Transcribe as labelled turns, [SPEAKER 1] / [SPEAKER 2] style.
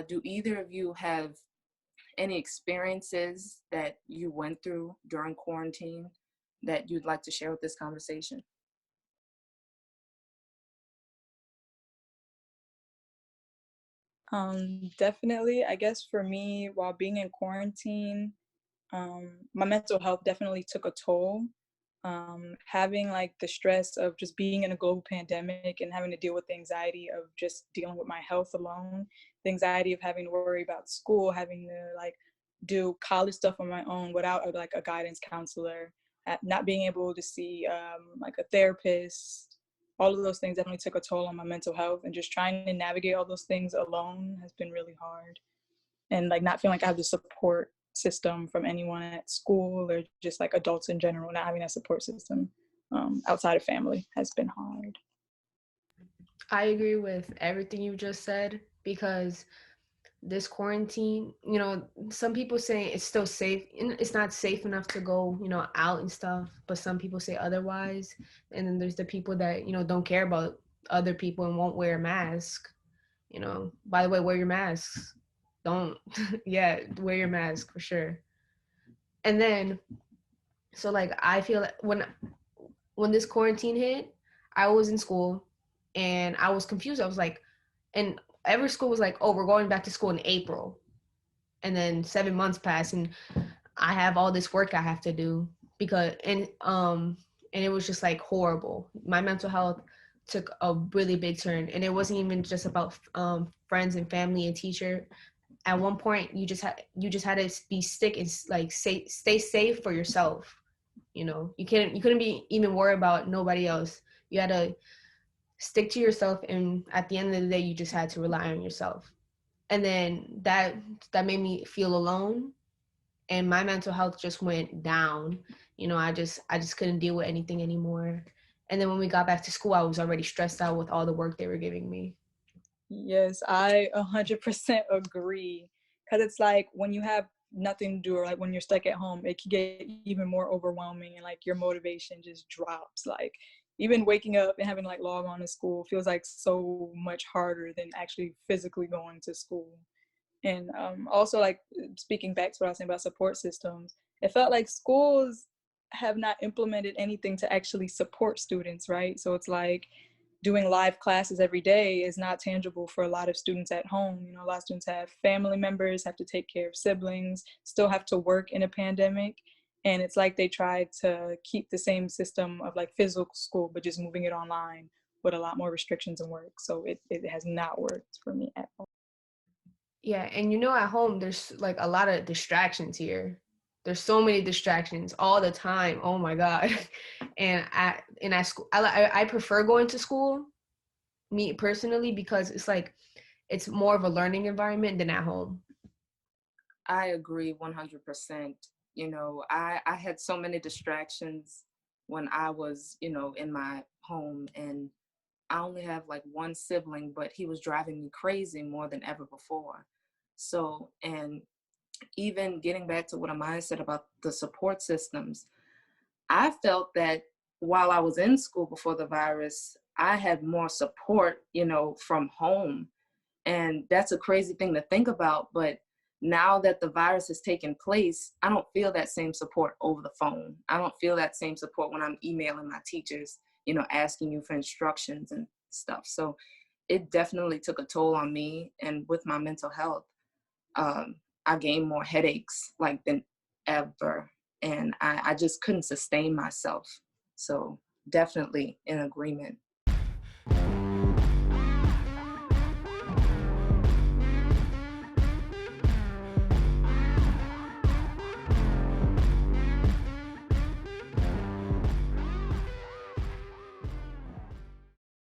[SPEAKER 1] Do either of you have any experiences that you went through during quarantine that you'd like to share with this conversation?
[SPEAKER 2] Definitely. I guess for me, while being in quarantine, my mental health definitely took a toll. Having like the stress of just being in a global pandemic and having to deal with the anxiety of just dealing with my health alone, the anxiety of having to worry about school, having to like do college stuff on my own without like a guidance counselor, not being able to see like a therapist. All of those things definitely took a toll on my mental health, and just trying to navigate all those things alone has been really hard. And like not feeling like I have the support system from anyone at school or just like adults in general, not having that support system outside of family has been hard.
[SPEAKER 3] I agree with everything you just said because this quarantine, some people say it's still safe. It's not safe enough to go, out and stuff, but some people say otherwise. And then there's the people that, don't care about other people and won't wear a mask. By the way, wear your masks. Don't, yeah, wear your mask for sure. And then, so like, I feel like when this quarantine hit, I was in school and I was confused. I was like, and every school was like, oh, we're going back to school in April. And then 7 months pass and I have all this work I have to do because and it was just like horrible. My mental health took a really big turn, and it wasn't even just about friends and family and teacher. At one point, you just had to be stick and like stay safe for yourself. You couldn't be even worried about nobody else. You had to stick to yourself, and at the end of the day, you just had to rely on yourself. And then that made me feel alone, and my mental health just went down. I just couldn't deal with anything anymore. And then when we got back to school, I was already stressed out with all the work they were giving me.
[SPEAKER 2] Yes, I 100% agree. Because it's like when you have nothing to do, or like when you're stuck at home, it can get even more overwhelming, and like your motivation just drops. Like even waking up and having to like log on to school feels like so much harder than actually physically going to school. And also, like speaking back to what I was saying about support systems, it felt like schools have not implemented anything to actually support students, right? So it's like doing live classes every day is not tangible for a lot of students at home. A lot of students have family members, have to take care of siblings, still have to work in a pandemic. And it's like they tried to keep the same system of like physical school, but just moving it online with a lot more restrictions and work. So it has not worked for me at all.
[SPEAKER 3] Yeah, and at home there's like a lot of distractions here. There's so many distractions all the time. Oh my god. And at school, I prefer going to school, me personally, because it's like it's more of a learning environment than at home.
[SPEAKER 1] I agree 100%. I had so many distractions when I was, in my home, and I only have like one sibling, but he was driving me crazy more than ever before. So, and even getting back to what Amaya said about the support systems, I felt that while I was in school before the virus, I had more support, from home. And that's a crazy thing to think about. But now that the virus has taken place, I don't feel that same support over the phone. I don't feel that same support when I'm emailing my teachers, asking you for instructions and stuff. So it definitely took a toll on me. And with my mental health, um, I gained more headaches like than ever. And I just couldn't sustain myself. So definitely in agreement.